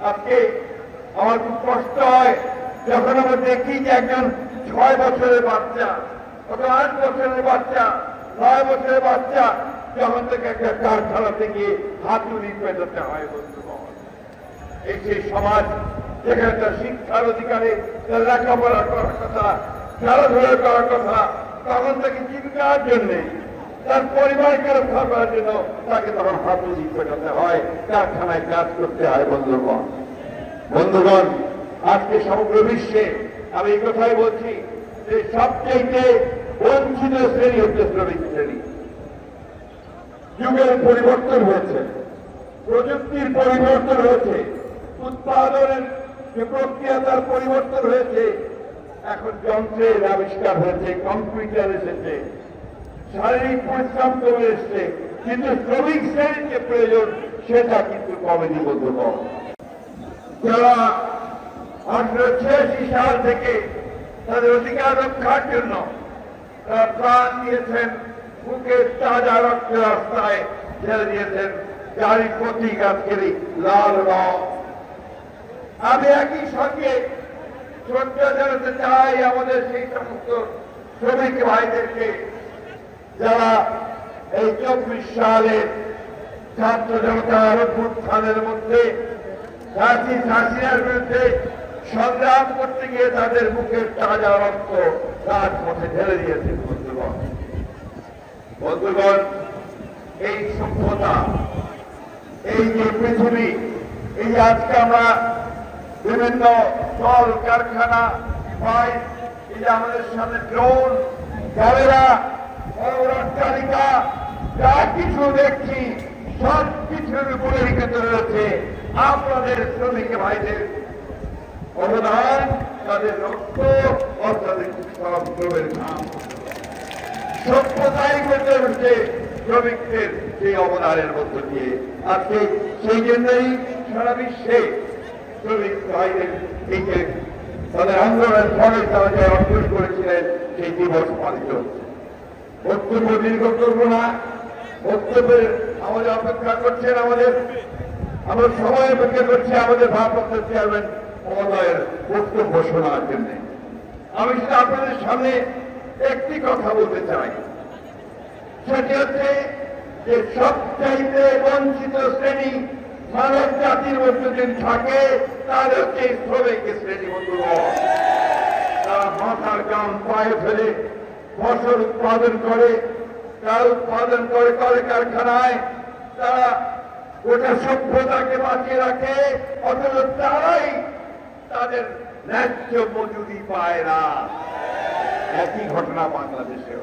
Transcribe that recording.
আজকে আমার খুব কষ্ট হয় যখন আমরা দেখি যে একজন 6 বছরের বাচ্চা, কত 8 বছরের বাচ্চা, 9 বছরের বাচ্চা যখন থেকে একটা কারখানাতে গিয়ে হাতুড়ি পেটাতে হয়। বন্ধুগণ, এই সেই সমাজ যেখানে তার শিক্ষার অধিকারে তার লেখাপড়া করার কথা, খেলাধুলা করার কথা, তখন তাকে জীবিকার জন্য, তার পরিবারকে রক্ষা করার জন্য তাকে তখন হাতুড়ি পেটাতে হয়, কারখানায় কাজ করতে হয়। বন্ধুগণ, আজকে সমগ্র বিশ্বে আমি এই কথাই বলছি যে সবচেয়ে বঞ্চিত শ্রেণী হচ্ছে শ্রমিক শ্রেণী। যুগের পরিবর্তন হয়েছে, প্রযুক্তির পরিবর্তন হয়েছে, উৎপাদনের যে প্রক্রিয়া তার পরিবর্তন হয়েছে, এখন যন্ত্রের আবিষ্কার হয়েছে, কম্পিউটার এসেছে, শারীরিক পরিশ্রম কমে এসছে, কিন্তু শ্রমিক শ্রেণীর যে প্রয়োজন সেটা কিন্তু কমেনি। বন্ধুগণ, যারা 1886 সাল থেকে তাদের অধিকার রক্ষার জন্য তারা প্রাণ দিয়েছেন, বুকের তাজা রক্ত রাস্তায় ঢেলে দিয়েছেন, যারই প্রতীক আজকের লাল রং। আমি একই সঙ্গে শ্রদ্ধা জানাতে চাই আমাদের সেই সমস্ত শ্রমিক ভাইদেরকে যারা এই 24 সালের ছাত্র জনতার অভ্যুত্থানের মধ্যে হাসিনার বিরুদ্ধে সংগ্রাম করতে গিয়ে তাদের বুকের তাজা রক্ত রাজপথে ঢেলে দিয়েছে। বন্ধুগণ, এই সভ্যতা, এই যে পৃথিবী, এই যে আজকে আমরা বিভিন্ন কল কারখানা পাই, এই যে আমাদের সামনে ড্রোন, ক্যামেরা, অট্টালিকা, যা কিছু দেখছি সব কিছুর উপরে লিখিত রয়েছে আপনাদের শ্রমিক ভাইদের অবদান, তাদের রক্ত, অর্থাৎ শ্রমের ঘাম। সভ্যতাই করতে হচ্ছে শ্রমিকদের সেই অবদানের মধ্য দিয়ে। আজকে সেই জন্যই সারা বিশ্বে শ্রমিক ভাইদের এই যে তাদের আন্দোলনের ফলে তারা যে অর্জন করেছিলেন সেই দিবস পালিত হচ্ছে। বক্তব্য দীর্ঘ করব না, বক্তব্যের আমাদের অপেক্ষা করছেন, আমরা সবাই অপেক্ষা করছি আমাদের ভারপ্রাপ্ত চেয়ারম্যান মহোদয়ের বক্তব্য শোনার জন্য। আমি সেটা আপনাদের সামনে একটি কথা বলতে চাই, সেটি হচ্ছে যে সবচাইতে বঞ্চিত শ্রেণী মানব জাতির মধ্যে যদি থাকে তাহলে হচ্ছে শ্রমিক শ্রেণী। বন্ধুগণ, তারা মাথার গাম পায়ে ফেলে ফসল উৎপাদন করে, তারা উৎপাদন করে কল কারখানায়, তারা গোটা সভ্যতাকে বাঁচিয়ে রাখে, অথচ তারাই তাদের ন্যায্য মজুরি পায় না। একই ঘটনা বাংলাদেশেও।